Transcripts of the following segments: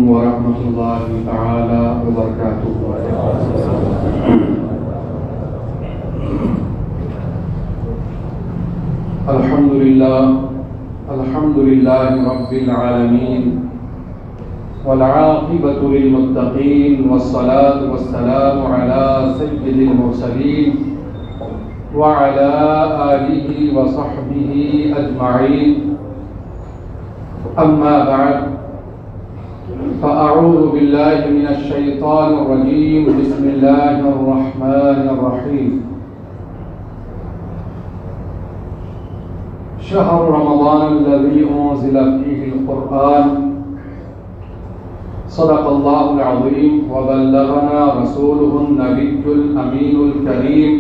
علیکم ورحمۃ اللہ تعالی وبرکاتہ۔ الحمد للہ رب العالمین والعاقبۃ للمتقین والصلاة والسلام علی سید المرسلین وعلى آلہ وصحبہ اجمعین، اما بعد فاعوذ باللہ من الشیطان الرجیم، بسم اللہ الرحمن الرحیم۔ شہر رمضان الذی انزل فیہ القرآن، صدق اللہ العظیم وبلغنا رسولہ النبی الامین الکریم،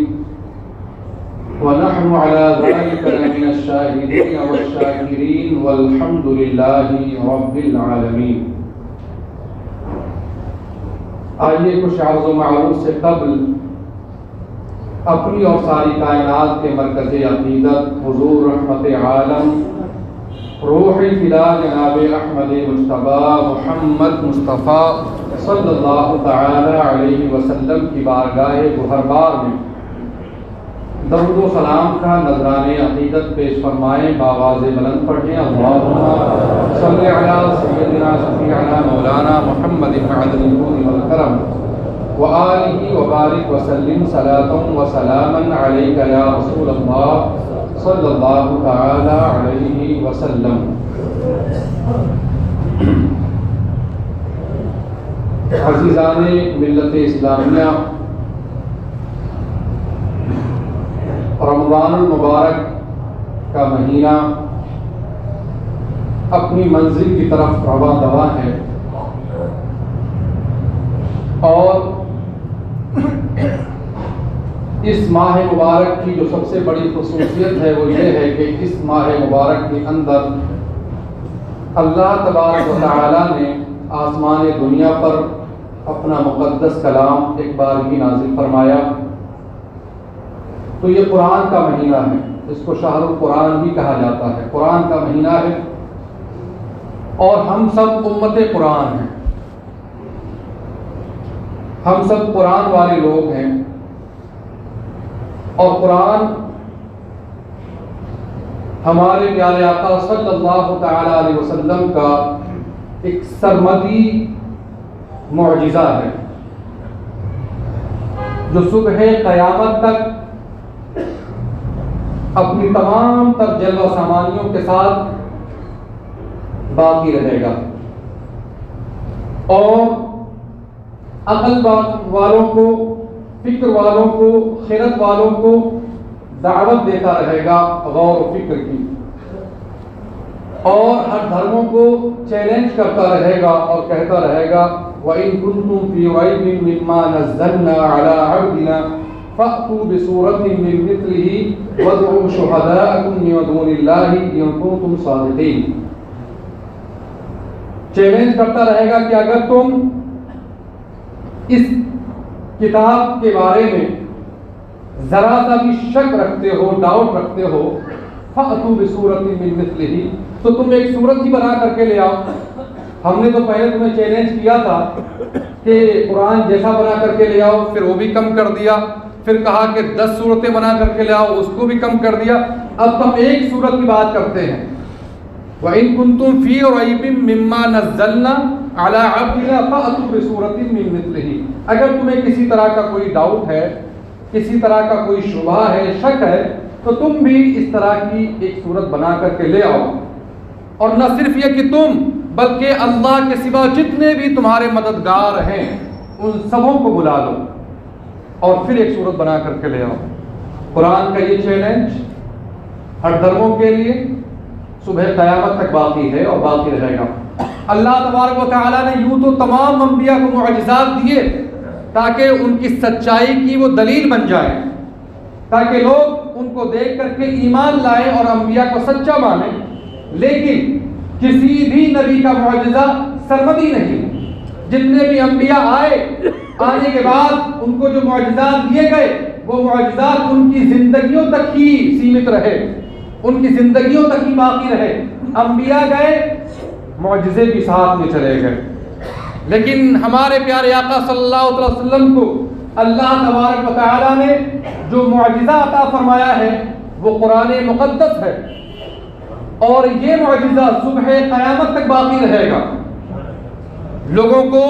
ونحن على ذلك لمن الشاهدين والشاكرين والحمد لله رب العالمین۔ آئیے کچھ عرض و معروف سے قبل اپنی اور ساری کائنات کے مرکز عقیدت حضور رحمت عالم روح فدا جناب احمد مجتبیٰ محمد مصطفیٰ صلی اللہ تعالی علیہ وسلم کی بارگاہ گہربار میں درود و سلام کا نذرانِ عقیدت پیش فرمائیں، بآواز بلند پڑھیں، اللہم صلی علی سیدنا شفیعنا مولانا محمد معدن الجود والکرم وآلہ وبارک وسلم صلاۃ و سلاما علیک یا رسول اللہ صلی اللہ تعالی علیہ وسلم۔ عزیزان ملت اسلامیہ، رمضان المبارک کا مہینہ اپنی منزل کی طرف رواں دواں ہے، اور اس ماہ مبارک کی جو سب سے بڑی خصوصیت ہے وہ یہ ہے کہ اس ماہ مبارک کے اندر اللہ تبارک و تعالی نے آسمان دنیا پر اپنا مقدس کلام ایک بار ہی نازل فرمایا۔ تو یہ قرآن کا مہینہ ہے، اس کو شہر القرآن بھی کہا جاتا ہے، قرآن کا مہینہ ہے، اور ہم سب امت قرآن ہیں، ہم سب قرآن والے لوگ ہیں، اور قرآن ہمارے پیارے آقا صلی اللہ تعالی علیہ وسلم کا ایک سرمدی معجزہ ہے جو صبح قیامت تک اپنی تمام تر جلوہ سامانیوں کے ساتھ باقی رہے گا، اور عقل والوں کو، فکر والوں کو، خیرت والوں کو دعوت دیتا رہے گا غور و فکر کی، اور ہر دھرموں کو چیلنج کرتا رہے گا اور کہتا رہے گا وَإِن كُنتُمْ فِي رَيْبٍ مِّمَّا نَزَّلْنَا عَلَىٰ عَبْدِنَا فَأْتُوا بِسُورَةٍ مِّن مِّثْلِهِ وَادْعُوا شُهَدَاءَكُم مِّن دُونِ اللَّهِ إِن كُنتُمْ صَادِقِينَ۔ چیلنج کرتا رہے گا کہ اگر تم اس کتاب کے بارے میں ذرا سا بھی شک رکھتے ہو، ڈاؤٹ رکھتے ہو، فَأْتُوا بِسُورَةٍ مِّن مِّثْلِهِ، تو تم ایک سورت ہی بنا کر کے لے آؤ۔ ہم نے تو پہلے تمہیں چیلنج کیا تھا کہ قرآن جیسا بنا کر کے لے آؤ، پھر وہ بھی کم کر دیا، پھر کہا کہ 10 سورتیں بنا کر کے لے آؤ، اس کو بھی کم کر دیا، اب ہم ایک سورت کی بات کرتے ہیں۔ وَإِن كُنتُمْ فِي رَيْبٍ مِّمَّا نَزَّلْنَا عَلَىٰ عَبْدِنَا فَأْتُوا بِسُورَةٍ مِّن مِّثْلِهِ۔ اگر تمہیں کسی طرح کا کوئی ڈاؤٹ ہے، کسی طرح کا کوئی شبہ ہے، شک ہے، تو تم بھی اس طرح کی ایک سورت بنا کر کے لے آؤ، اور نہ صرف یہ کہ تم بلکہ اللہ کے سوا جتنے بھی تمہارے مددگار ہیں ان سبوں کو بلا لو اور پھر ایک سورت بنا کر کے لے آؤ۔ قرآن کا یہ چیلنج ہر دھرموں کے لیے صبح قیامت تک باقی ہے اور باقی رہے گا۔ اللہ تبارک و تعالیٰ نے یوں تو تمام انبیاء کو معجزات دیے تاکہ ان کی سچائی کی وہ دلیل بن جائے، تاکہ لوگ ان کو دیکھ کر کے ایمان لائیں اور انبیاء کو سچا مانیں، لیکن کسی بھی نبی کا معجزہ سرمدی نہیں۔ جتنے بھی انبیاء آنے کے بعد ان کو جو معجزات دیے گئے وہ معجزات ان کی زندگیوں تک ہی سیمت رہے، ان کی زندگیوں تک ہی باقی رہے۔ انبیاء گئے، معجزے بھی ساتھ میں چلے گئے۔ لیکن ہمارے پیارے آقا صلی اللہ علیہ وسلم کو اللہ تبارک و تعالیٰ نے جو معجزہ عطا فرمایا ہے وہ قرآن مقدس ہے، اور یہ معجزہ صبح قیامت تک باقی رہے گا، لوگوں کو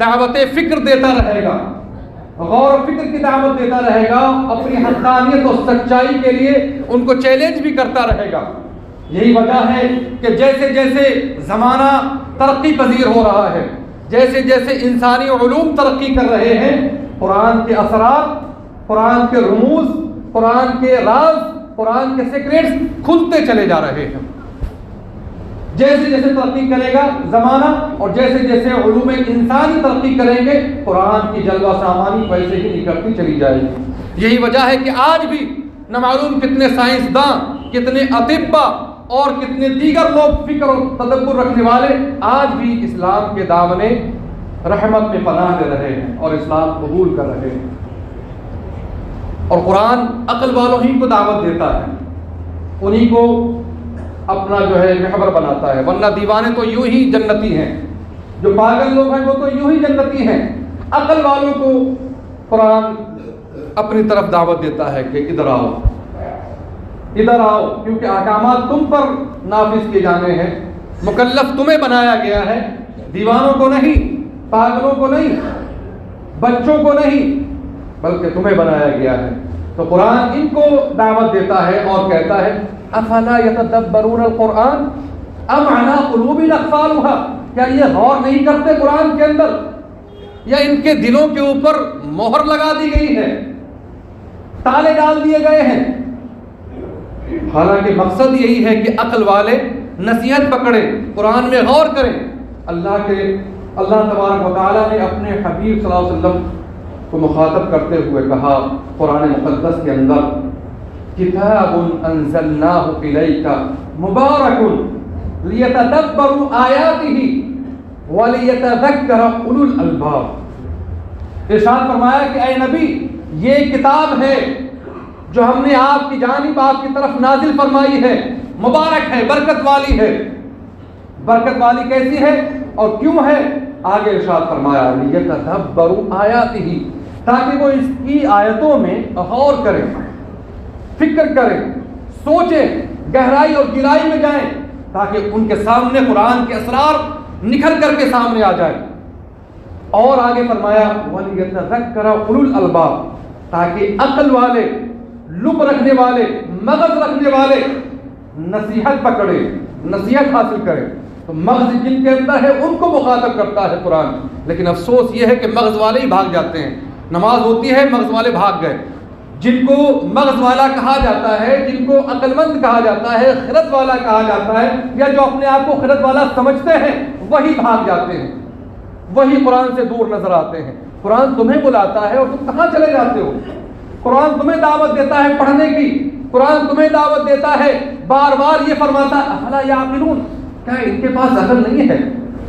دعوت فکر دیتا رہے گا، غور و فکر کی دعوت دیتا رہے گا، اپنی حقانیت و سچائی کے لیے ان کو چیلنج بھی کرتا رہے گا۔ یہی وجہ ہے کہ جیسے جیسے زمانہ ترقی پذیر ہو رہا ہے، جیسے جیسے انسانی علوم ترقی کر رہے ہیں، قرآن کے اثرات، قرآن کے رموز، قرآن کے راز، قرآن کے سیکریٹس کھلتے چلے جا رہے ہیں۔ جیسے جیسے ترقی کرے گا زمانہ اور جیسے جیسے علوم انسانی ترقی کریں گے، قرآن کی جلوہ سامانی ویسے ہی نکلتی چلی جائے گی۔ یہی وجہ ہے کہ آج بھی نہ معلوم کتنے سائنسداں، کتنے اطباء اور کتنے دیگر لوگ فکر اور تدبر رکھنے والے آج بھی اسلام کے دامن رحمت میں پناہ لے رہے ہیں اور اسلام قبول کر رہے ہیں، اور قرآن عقل والوں ہی کو دعوت دیتا ہے، انہی کو اپنا جو ہے محور بناتا ہے، ورنہ دیوانے تو یوں ہی جنتی ہیں، جو پاگل لوگ ہیں وہ تو یوں ہی جنتی ہیں۔ عقل والوں کو قرآن اپنی طرف دعوت دیتا ہے کہ ادھر آؤ، ادھر آؤ، کیونکہ احکامات تم پر نافذ کیے جانے ہیں، مکلف تمہیں بنایا گیا ہے، دیوانوں کو نہیں، پاگلوں کو نہیں، بچوں کو نہیں، بلکہ تمہیں بنایا گیا ہے۔ تو قرآن ان کو دعوت دیتا ہے اور کہتا ہے افلا یتدبرون القرآن ام علی قلوب اقفالها، کیا یہ غور نہیں کرتے قرآن کے اندر، یا ان کے دلوں کے اوپر مہر لگا دی گئی ہے، تالے ڈال دیے گئے ہیں؟ حالانکہ مقصد یہی ہے کہ عقل والے نصیحت پکڑیں، قرآن میں غور کریں۔ اللہ تبارک و تعالیٰ نے اپنے حبیب صلی اللہ علیہ وسلم کو مخاطب کرتے ہوئے کہا قرآن مقدس کے اندر، کتاب انزلناہ الیک مبارک لیتدبروا آیاتہ ولیتذکر اولو الالباب۔ ارشاد فرمایا کہ اے نبی، یہ کتاب ہے جو ہم نے آپ کی جانب آپ کی طرف نازل فرمائی ہے، مبارک ہے، برکت والی ہے۔ برکت والی کیسی ہے اور کیوں ہے؟ آگے ارشاد فرمایا لیتدبروا آیاتہ، تاکہ وہ اس کی آیتوں میں غور کریں، فکر کریں، سوچیں، گہرائی اور گہرائی میں جائیں، تاکہ ان کے سامنے قرآن کے اسرار نکھر کر کے سامنے آ جائیں۔ اور آگے فرمایا وَلِيَتَذَكَّرَ أُولُو الْأَلْبَابِ، تاکہ عقل والے، لب رکھنے والے، مغز رکھنے والے نصیحت پکڑے، نصیحت حاصل کریں۔ تو مغز جن کے اندر ہے ان کو مخاطب کرتا ہے قرآن، لیکن افسوس یہ ہے کہ مغز والے ہی بھاگ جاتے ہیں۔ نماز ہوتی ہے، مغز والے بھاگ گئے۔ جن کو مغز والا کہا جاتا ہے، جن کو عقل مند کہا جاتا ہے، خرد والا کہا جاتا ہے، یا جو اپنے آپ کو خرد والا سمجھتے ہیں، وہی بھاگ جاتے ہیں، وہی قرآن سے دور نظر آتے ہیں۔ قرآن تمہیں بلاتا ہے اور تم کہاں چلے جاتے ہو؟ قرآن تمہیں دعوت دیتا ہے پڑھنے کی، قرآن تمہیں دعوت دیتا ہے، بار بار یہ فرماتا ہے افلا یعقلون، کیا ان کے پاس عقل نہیں ہے؟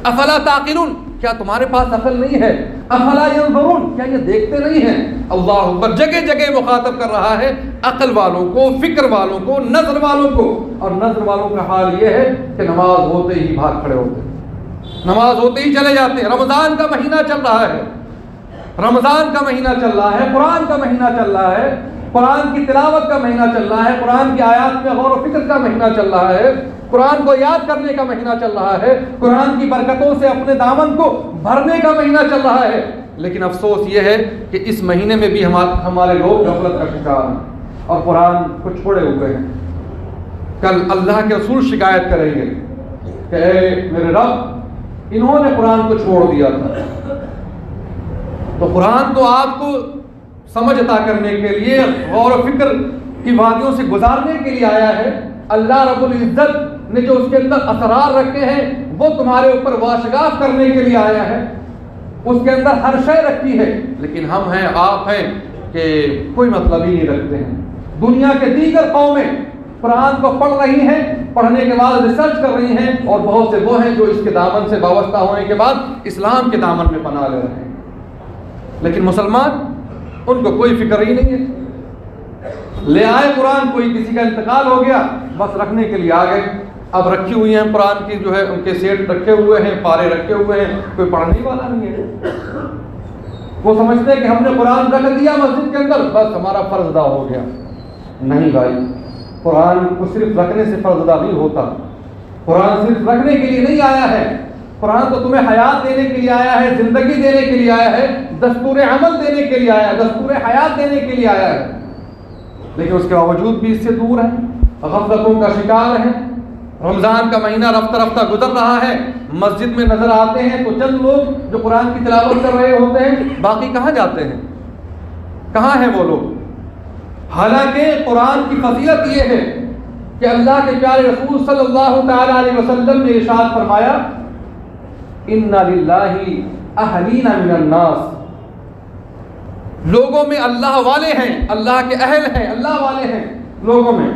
افلا تعقلون، کیا تمہارے پاس عقل نہیں ہے؟ افلا ينظرون، کیا یہ دیکھتے نہیں ہیں؟ اللہ اکبر، جگہ جگہ مخاطب کر رہا ہے عقل والوں کو، فکر والوں کو، نظر والوں کو۔ اور نظر والوں کا حال یہ ہے کہ نماز ہوتے ہی بھاگ کھڑے ہوتے ہیں، نماز ہوتے ہی چلے جاتے ہیں۔ رمضان کا مہینہ چل رہا ہے، رمضان کا مہینہ چل رہا ہے، قرآن کا مہینہ چل رہا ہے، قرآن کی تلاوت کا مہینہ چل رہا ہے، قرآن کی آیات میں غور و فکر کا مہینہ چل رہا ہے، قرآن کو یاد کرنے کا مہینہ چل رہا ہے، قرآن کی برکتوں سے اپنے دامن کو بھرنے کا مہینہ چل رہا ہے۔ لیکن افسوس یہ ہے کہ اس مہینے میں بھی ہمارے لوگ غفلت کا شکار ہیں اور قرآن کو چھوڑے ہوئے ہیں۔ کل اللہ کے رسول شکایت کریں گے کہ اے میرے رب، انہوں نے قرآن کو چھوڑ دیا تھا۔ تو قرآن تو آپ کو سمجھ عطا کرنے کے لیے، غور و فکر کی وادیوں سے گزارنے کے لیے آیا ہے۔ اللہ رب العزت نے جو اس کے اندر اسرار رکھے ہیں وہ تمہارے اوپر واشگاف کرنے کے لیے آیا ہے، اس کے اندر ہر شے رکھی ہے۔ لیکن ہم ہیں، آپ ہیں کہ کوئی مطلب ہی نہیں رکھتے ہیں۔ دنیا کے دیگر قومیں قرآن کو پڑھ رہی ہیں، پڑھنے کے بعد ریسرچ کر رہی ہیں، اور بہت سے وہ ہیں جو اس کے دامن سے وابستہ ہونے کے بعد اسلام کے دامن میں پناہ لے رہے ہیں۔ لیکن مسلمان، ان کو کوئی فکر ہی نہیں ہے۔ لے آئے قرآن، کوئی کسی کا انتقال ہو گیا، بس رکھنے کے لیے آ گئے۔ اب رکھی ہوئی ہیں قرآن کی جو ہے ان کے سیٹ رکھے ہوئے ہیں، پارے رکھے ہوئے ہیں، کوئی پڑھنے والا نہیں ہے۔ وہ سمجھتے ہیں کہ ہم نے قرآن رکھ دیا مسجد کے اندر، بس ہمارا فرض ادا ہو گیا۔ نہیں بھائی، قرآن کو صرف رکھنے سے فرض ادا نہیں ہوتا۔ قرآن صرف رکھنے کے لیے نہیں آیا ہے، قرآن تو تمہیں حیات دینے کے لیے آیا ہے، زندگی دینے کے لیے آیا ہے، دستور عمل دینے کے لیے آیا ہے، دستور حیات دینے کے لیے آیا ہے۔ لیکن اس کے باوجود بھی اس سے دور ہے، غفلتوں کا شکار ہے۔ رمضان کا مہینہ رفتہ رفتہ گزر رہا ہے، مسجد میں نظر آتے ہیں تو چند لوگ جو قرآن کی تلاوت کر رہے ہوتے ہیں، باقی کہاں جاتے ہیں؟ کہاں ہیں وہ لوگ؟ حالانکہ قرآن کی فضیلت یہ ہے کہ اللہ کے پیارے رسول صلی اللہ تعالی علیہ وسلم نے ارشاد فرمایا، اِنَّ لِلَّهِ أَهْلِينَ مِنَ النَّاسِ، لوگوں میں اللہ والے ہیں، اللہ کے اہل ہیں، اللہ والے ہیں لوگوں میں۔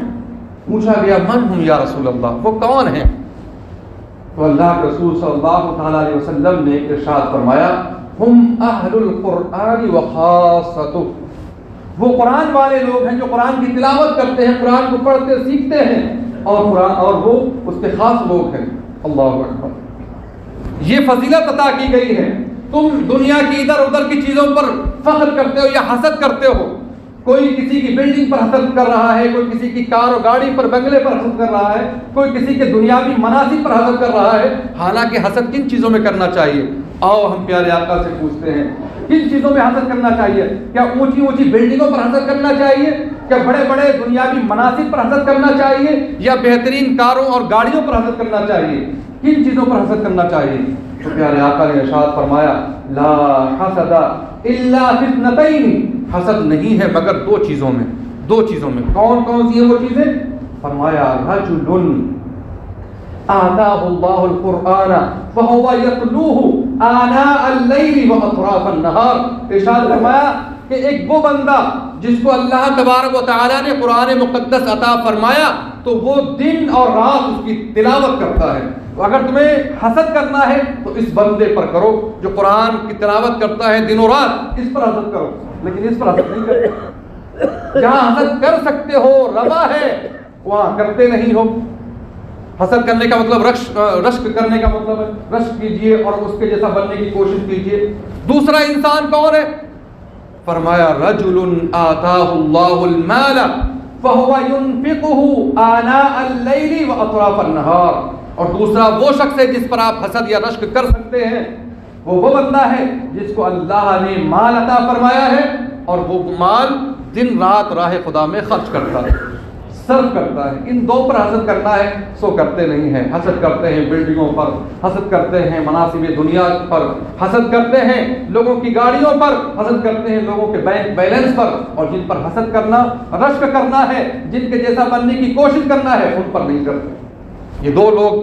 پوچھا گیا من ہم یا رسول اللہ، وہ کون ہیں؟ تو اللہ کے رسول صلی اللہ تعالی علیہ وسلم نے ارشاد فرمایا، ہم اہل القرآن وخاصتہ، وہ قرآن والے لوگ ہیں جو قرآن کی تلاوت کرتے ہیں، قرآن کو پڑھتے سیکھتے ہیں، اور وہ اس کے خاص لوگ ہیں۔ اللہ اکبر، یہ فضیلت عطا کی گئی ہے۔ تم دنیا کی ادھر ادھر کی چیزوں پر فخر کرتے ہو یا حسد کرتے ہو، کوئی کسی کی بلڈنگ پر حسد کر رہا ہے، کوئی کسی کی کار اور گاڑی پر، بنگلے پر حسد کر رہا ہے، کوئی کسی کے دنیاوی مناصب پر حسد کر رہا ہے۔ حالانکہ حسد کن چیزوں میں کرنا چاہیے؟ آؤ ہم پیارے آقا سے پوچھتے ہیں، کن چیزوں میں حسد کرنا چاہیے؟ کیا اونچی اونچی بلڈنگوں پر حسد کرنا چاہیے؟ کیا بڑے بڑے دنیاوی مناصب پر حسد کرنا چاہیے؟ یا بہترین کاروں اور گاڑیوں پر حسد کرنا چاہیے؟ کن چیزوں پر حسد کرنا چاہیے؟ تو پیارے آقا نے ارشاد فرمایا، لا حسد الا فی اثنتین، حسد نہیں ہے مگر دو چیزوں میں، دو چیزوں میں۔ کون کون سی ہیں وہ چیزیں؟ فرمایا، رجل آتاہ اللہ القرآن فہو یتلوہ آناء اللیل واطراف النہار۔ ارشاد فرمایا کہ ایک وہ بندہ جس کو اللہ تبارک و تعالیٰ نے قرآن مقدس عطا فرمایا تو وہ دن اور رات اس کی تلاوت کرتا ہے۔ تو اگر تمہیں حسد کرنا ہے تو اس بندے پر کرو جو قرآن کی تلاوت کرتا ہے دن و رات، اس پر حسد کرو، لیکن اس پر حسد نہیں کرتے۔ جہاں حسد کر سکتے ہو، روا ہے، وہاں کرتے نہیں ہو۔ حسد کرنے کا مطلب رشک کرنے کا مطلب ہے رشک کیجئے اور اس کے جیسا بننے کی کوشش کیجئے۔ دوسرا انسان کون ہے؟ فرمایا، رجل آتاہ اللہ المال فہو ينفقہ آناء اللیل واطراف النہار۔ اور دوسرا وہ شخص ہے جس پر آپ حسد یا رشک کر سکتے ہیں، وہ بندہ ہے جس کو اللہ نے مال عطا فرمایا ہے اور وہ مال دن رات راہ خدا میں خرچ کرتا ہے، صرف کرتا ہے۔ ان دو پر حسد کرنا ہے سو کرتے نہیں ہیں۔ حسد کرتے ہیں بلڈنگوں پر، حسد کرتے ہیں مناصب دنیا پر، حسد کرتے ہیں لوگوں کی گاڑیوں پر، حسد کرتے ہیں لوگوں کے بینک بیلنس پر، اور جن پر حسد کرنا، رشک کرنا ہے، جن کے جیسا بننے کی کوشش کرنا ہے، ان پر نہیں کرتے۔ یہ دو لوگ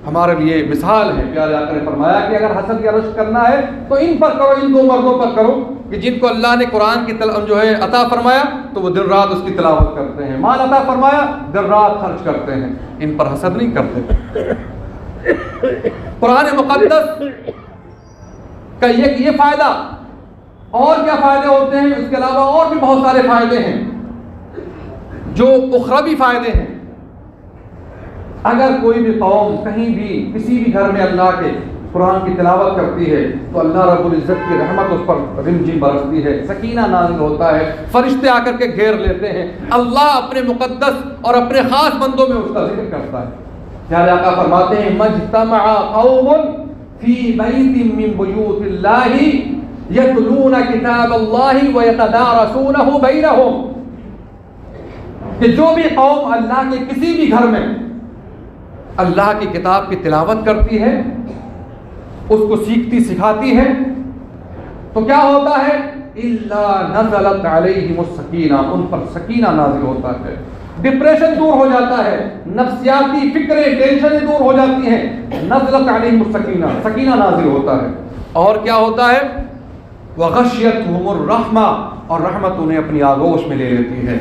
ہمارے لیے مثال ہے۔ پیارے آقا نے فرمایا کہ اگر حسد یا رشک کرنا ہے تو ان پر کرو، ان دو مردوں پر کرو کہ جن کو اللہ نے قرآن کی جو ہے عطا فرمایا تو وہ دن رات اس کی تلاوت کرتے ہیں، مال عطا فرمایا دن رات خرچ کرتے ہیں، ان پر حسد نہیں کرتے۔ قرآن مقدس کا یہ فائدہ، اور کیا فائدے ہوتے ہیں؟ اس کے علاوہ اور بھی بہت سارے فائدے ہیں جو اخروی فائدے ہیں۔ اگر کوئی بھی قوم کہیں بھی کسی بھی گھر میں اللہ کے قرآن کی تلاوت کرتی ہے تو اللہ رب العزت کی رحمت اس پر رمجم برستی ہے، سکینہ نازل ہوتا ہے، فرشتے آ کر کے گھیر لیتے ہیں، اللہ اپنے مقدس اور اپنے خاص بندوں میں اس کا ذکر کرتا ہے۔ پیارے آقا فرماتے ہیں، مجتمع قوم فی بیت من بیوت اللہ یتلون کتاب اللہ ویتدارسونہ بینہم، کہ جو بھی قوم اللہ کے کسی بھی گھر میں اللہ کی کتاب کی تلاوت کرتی ہے، اس کو سیکھتی سکھاتی ہے، تو کیا ہوتا ہے؟ الا نزلت علیہم السکینہ، ان پر سکینہ نازل ہوتا ہے، ڈپریشن دور ہو جاتا ہے، نفسیاتی فکریں ٹینشنیں دور ہو جاتی ہیں، نزلت علیہم السکینہ، سکینہ نازل ہوتا ہے۔ اور کیا ہوتا ہے؟ وغشیتہم الرحمہ، اور رحمت انہیں اپنی آغوش میں لے لیتی ہے۔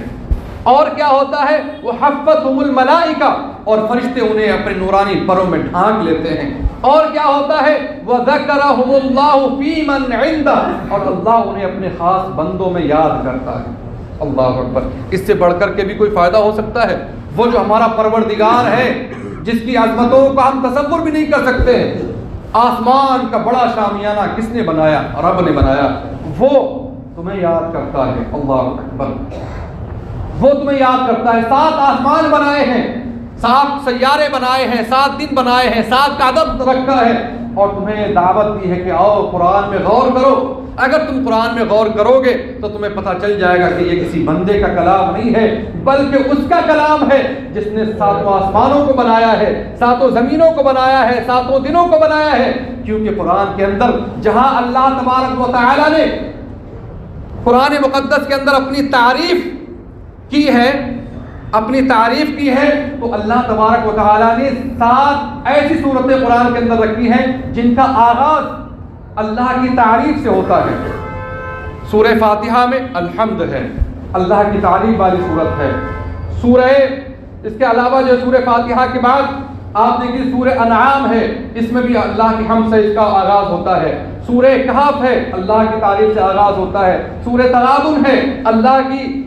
اور کیا ہوتا ہے؟ وحفتہم الملائکہ، اور فرشتے انہیں اپنے نورانی پروں میں ڈھانک لیتے ہیں۔ اور کیا ہوتا ہے؟ وذکرہم اللہ فی من عندہ، اور اللہ انہیں اپنے خاص بندوں میں یاد کرتا ہے۔ اللہ اکبر، اس سے بڑھ کر کے بھی کوئی فائدہ ہو سکتا ہے؟ وہ جو ہمارا پروردگار ہے جس کی عظمتوں کا ہم تصور بھی نہیں کر سکتے. آسمان کا بڑا شامیانہ کس نے بنایا؟ رب نے بنایا. وہ تمہیں یاد کرتا ہے. اللہ اکبر. وہ تمہیں یاد کرتا ہے. 7 آسمان بنائے ہیں, 7 سیارے بنائے ہیں, 7 دن بنائے ہیں, 7 کا عدد رکھا ہے, اور تمہیں دعوت دی ہے کہ آؤ قرآن میں غور کرو. اگر تم قرآن میں غور کرو گے تو تمہیں پتہ چل جائے گا کہ یہ کسی بندے کا کلام نہیں ہے, بلکہ اس کا کلام ہے جس نے 7 آسمانوں کو بنایا ہے, 7 زمینوں کو بنایا ہے, 7 دنوں کو بنایا ہے. کیونکہ قرآن کے اندر جہاں اللہ تبارک و تعالی نے قرآن مقدس کے اندر اپنی تعریف کی ہے, تو اللہ تبارک و تعالی نے 7 ایسی صورتیں قرآن کے اندر رکھی ہیں جن کا آغاز اللہ کی تعریف سے ہوتا ہے. سورہ فاتحہ میں الحمد ہے, اللہ کی تعریف والی صورت ہے. اس کے علاوہ جو سورہ فاتحہ کے بعد آپ دیکھیے سورہ انعام ہے, اس میں بھی اللہ کی حمد سے اس کا آغاز ہوتا ہے. سورہ کہف ہے, اللہ کی تعریف سے آغاز ہوتا ہے. سورہ تغابن ہے, اللہ کی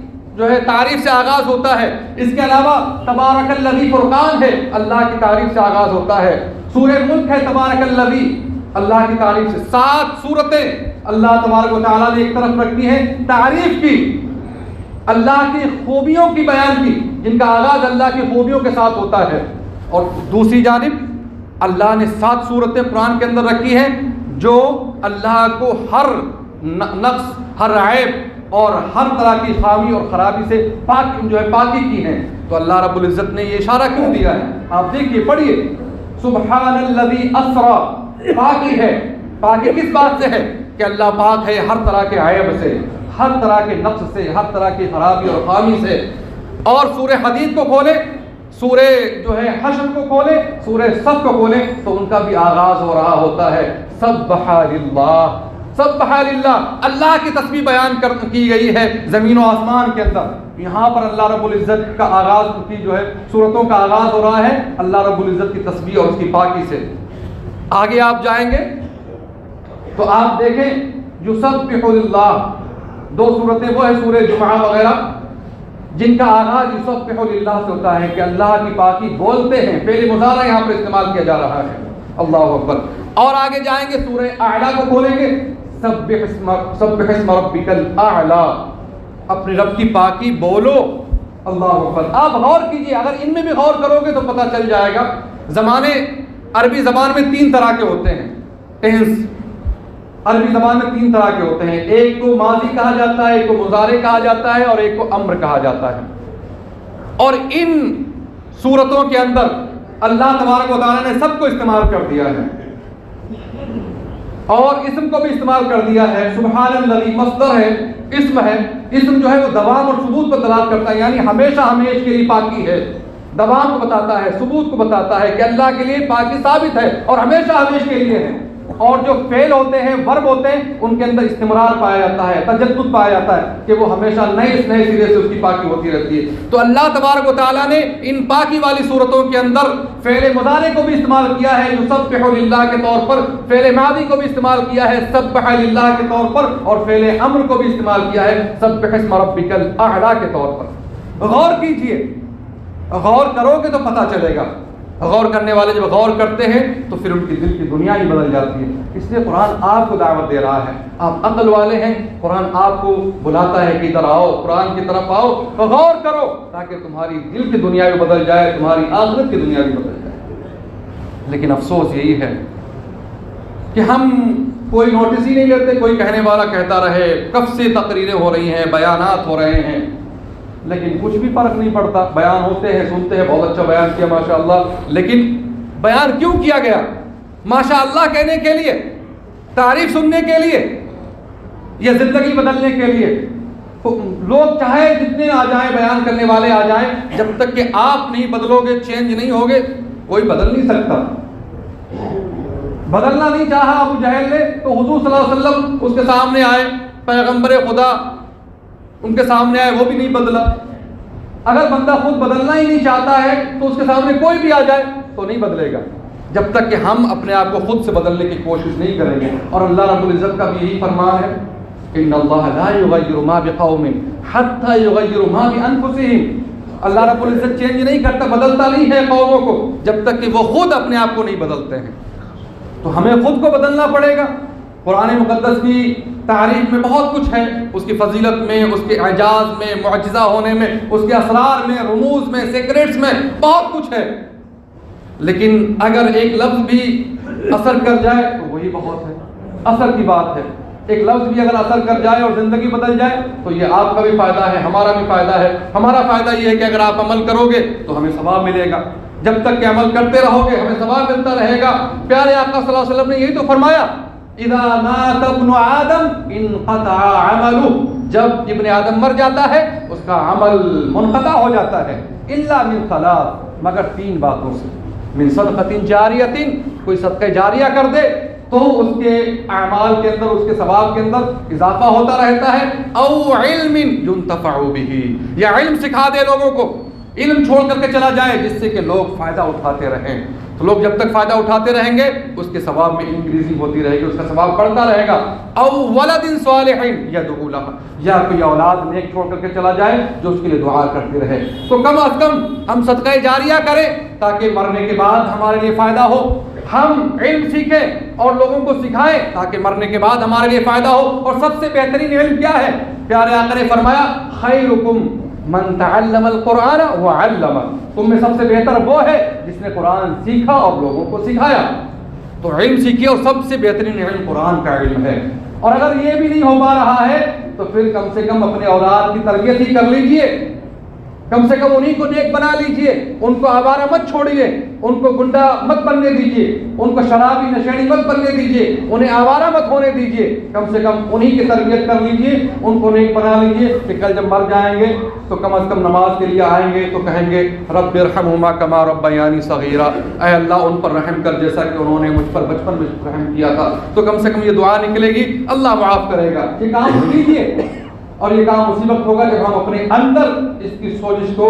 تعریف سے آغاز ہوتا ہے. اس کے علاوہ تبارک الذی فرقان ہے, اللہ کی تعریف سے آغاز ہوتا ہے. سورہ ملک ہے تبارک الذی, اللہ کی تعریف سے. 7 صورتیں اللہ تبارک و تعالیٰ نے ایک طرف رکھی ہیں تعریف کی, اللہ کی خوبیوں کی بیان کی, جن کا آغاز اللہ کی خوبیوں کے ساتھ ہوتا ہے. اور دوسری جانب اللہ نے 7 صورتیں قرآن کے اندر رکھی ہیں جو اللہ کو ہر نقص, ہر عیب اور ہر طرح کی خامی اور خرابی سے پاکی کی ہیں. تو اللہ رب العزت نے یہ اشارہ کیوں دیا ہے؟ آپ دیکھیے, پڑھیے. سبحان الذی اسری, پاکی ہے. پاکی کس بات سے ہے؟ کہ اللہ پاک ہے ہر طرح کے عیب سے, ہر طرح کے نقص سے, ہر طرح کی خرابی اور خامی سے. اور سورہ حدید کو کھولے, سورہ حشر کو کھولے, سورہ صف کو کھولے, تو ان کا بھی آغاز ہو رہا ہوتا ہے سبح للہ, سبح للہ. اللہ کی تسبیح بیان کی گئی ہے زمین و آسمان کے اندر. یہاں پر اللہ رب العزت کا آغاز کی صورتوں کا آغاز ہو رہا ہے اللہ رب العزت کی تسبیح اور اس کی پاکی سے. آگے آپ جائیں گے تو آپ دیکھیں یسبح للہ, 2 صورتیں وہ ہیں سورہ جمعہ وغیرہ جن کا آغاز یسبح للہ سے ہوتا ہے کہ اللہ کی پاکی بولتے ہیں. فعل مضارع یہاں پر استعمال کیا جا رہا ہے. اللہ اکبر. اور آگے جائیں گے سورہ اعلیٰ کو کھولیں گے, سبح اسم ربک الاعلیٰ, اپنے رب کی پاکی بولو. اللہ اکبر. آپ غور کیجئے, اگر ان میں بھی غور کرو گے تو پتہ چل جائے گا. زمانے عربی زبان میں 3 طرح کے ہوتے ہیں. ٹینس عربی زبان میں 3 طرح کے ہوتے ہیں. ایک کو ماضی کہا جاتا ہے, ایک کو مضارع کہا جاتا ہے, اور ایک کو امر کہا جاتا ہے. اور ان صورتوں کے اندر اللہ تبارک و تعالیٰ نے سب کو استعمال کر دیا ہے, اور اسم کو بھی استعمال کر دیا ہے. سبحان الذی مصدر ہے, اسم ہے. اسم وہ دوام اور ثبوت پر دلالت کرتا ہے, یعنی ہمیشہ ہمیش کے لیے پاکی ہے. دوام کو بتاتا ہے, ثبوت کو بتاتا ہے کہ اللہ کے لیے پاکی ثابت ہے اور ہمیشہ ہمیش کے لیے ہے. اور جو فعل ہوتے ہیں, ورب ہوتے ہیں, ان کے اندر استمرار پایا جاتا ہے, تجدد پایا جاتا ہے کہ وہ ہمیشہ نئے سرے سے اس کی پاکی ہوتی رہتی ہے. تو اللہ تبارک و تعالیٰ نے ان پاکی والی صورتوں کے اندر فعل مضارع کو بھی استعمال کیا ہے یسبح للہ کے طور پر, فعل ماضی کو بھی استعمال کیا ہے سبح للہ کے طور پر, اور فعل امر کو بھی استعمال کیا ہے سبح اسم ربک الاعلیٰ کے طور پر. غور کیجئے, غور کرو گے تو پتہ چلے گا. غور کرنے والے جب غور کرتے ہیں تو پھر ان کی دل کی دنیا ہی بدل جاتی ہے. اس لیے قرآن آپ کو دعوت دے رہا ہے, آپ عقل والے ہیں, قرآن آپ کو بلاتا ہے کہ ادھر آؤ, قرآن کی طرف آؤ, غور کرو, تاکہ تمہاری دل کی دنیا بھی بدل جائے, تمہاری آخرت کی دنیا بھی بدل جائے. لیکن افسوس یہی ہے کہ ہم کوئی نوٹس ہی نہیں لیتے. کوئی کہنے والا کہتا رہے, کب سے تقریریں ہو رہی ہیں, بیانات ہو رہے ہیں, لیکن کچھ بھی فرق نہیں پڑتا. بیان ہوتے ہیں, سنتے ہیں, بہت اچھا بیان کیا ماشاء اللہ, لیکن بیان کیوں کیا گیا؟ ماشاء اللہ کہنے کے لیے, تعریف سننے کے لیے, یا زندگی بدلنے کے لیے؟ لوگ چاہے جتنے آ جائیں, بیان کرنے والے آ جائیں, جب تک کہ آپ نہیں بدلو گے, چینج نہیں ہوگے, کوئی بدل نہیں سکتا. بدلنا نہیں چاہا ابو جہل نے تو حضور صلی اللہ علیہ وسلم اس کے سامنے آئے, پیغمبر خدا ان کے سامنے آئے, وہ بھی نہیں بدلا. اگر بندہ خود بدلنا ہی نہیں چاہتا ہے تو اس کے سامنے کوئی بھی آ جائے تو نہیں بدلے گا, جب تک کہ ہم اپنے آپ کو خود سے بدلنے کی کوشش نہیں کریں گے. اور اللہ رب العزت کا بھی یہی فرمان ہے, ان اللہ لا یغیر ما بقوم حتی یغیروا ما بانفسہم. اللہ رب العزت چینج نہیں کرتا، بدلتا نہیں ہے قوموں کو جب تک کہ وہ خود اپنے آپ کو نہیں بدلتے ہیں۔ تو ہمیں خود کو بدلنا پڑے گا۔ قرآن مقدس کی تعریف میں بہت کچھ ہے، اس کی فضیلت میں، اس کے اعجاز میں، معجزہ ہونے میں، اس کے اسرار میں، رموز میں، سیکریٹس میں بہت کچھ ہے، لیکن اگر ایک لفظ بھی اثر کر جائے تو وہی بہت ہے، اثر کی بات ہے۔ ایک لفظ بھی اگر اثر کر جائے اور زندگی بدل جائے تو یہ آپ کا بھی فائدہ ہے، ہمارا بھی فائدہ ہے۔ ہمارا فائدہ یہ ہے کہ اگر آپ عمل کرو گے تو ہمیں ثواب ملے گا، جب تک کہ عمل کرتے رہو گے ہمیں ثواب ملتا رہے گا۔ پیارے آقا صلی اللہ علیہ وسلم نے یہی تو فرمایا، اذا مات ابن آدم انقطع عملہ، جب ابن آدم مر جاتا ہے اس کا عمل منقطع ہو جاتا ہے، الا من ثلاث، مگر 3 باتوں سے، من صدقۃ جاریۃ، کوئی صدقہ جاریہ کر دے تو اس کے اعمال کے اندر، اس کے ثواب کے اندر اضافہ ہوتا رہتا ہے، او علم ينتفع به، یا علم سکھا دے لوگوں کو، علم چھوڑ کر کے چلا جائے جس سے کہ لوگ فائدہ اٹھاتے رہیں، تو لوگ جب تک فائدہ اٹھاتے رہیں گے اس کے ثواب میں انکریزنگ ہوتی رہے گی، اس کا ثواب بڑھتا رہے گا، او ولد صالح يدعو له، یا کوئی اولاد نیک چھوڑ کر کے چلا جائے جو اس کے لیے دعا کرتی رہے۔ تو کم از کم ہم صدقہ جاریہ کریں تاکہ مرنے کے بعد ہمارے لیے فائدہ ہو، ہم علم سیکھیں اور لوگوں کو سکھائیں تاکہ مرنے کے بعد ہمارے لیے فائدہ ہو۔ اور سب سے بہترین علم کیا ہے؟ پیارے آقا نے فرمایا، خیرکم من تعلم القرآن وعلم، تم میں سب سے بہتر وہ ہے جس نے قرآن سیکھا اور لوگوں کو سکھایا۔ تو علم سیکھیے، اور سب سے بہترین علم قرآن کا علم ہے۔ اور اگر یہ بھی نہیں ہو پا رہا ہے تو پھر کم سے کم اپنے اولاد کی تربیت ہی کر لیجئے، کم سے کم انہیں کو نیک بنا لیجئے، ان کو آوارہ مت چھوڑیے، ان کو گنڈا مت بننے دیجئے، ان کو شرابی نشیڑی مت بننے دیجئے، انہیں آوارہ مت ہونے دیجئے، کم سے کم انہیں کی تربیت کر لیجئے، ان کو نیک بنا لیجئے کہ کل جب مر جائیں گے تو کم از کم نماز کے لیے آئیں گے تو کہیں گے رب ارحمہما کما ربیانی صغیرا، اے اللہ ان پر رحم کر جیسا کہ انہوں نے مجھ پر بچپن میں رحم کیا تھا۔ تو کم سے کم یہ دعا نکلے گی، اللہ معاف کرے گا۔ یہ کام کیجیے، اور یہ کام اسی وقت ہوگا جب ہم اپنے اندر اس کی سوزش کو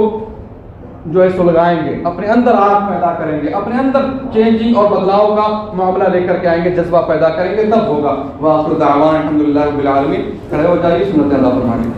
جو ہے سلگائیں گے، اپنے اندر آگ پیدا کریں گے، اپنے اندر چینجنگ اور بدلاؤ کا معاملہ لے کر کے آئیں گے، جذبہ پیدا کریں گے، تب ہوگا۔ وآخر دعوانا الحمدللہ رب العالمین۔ کھڑے ہو جائیے، سنت ادا فرمائیے۔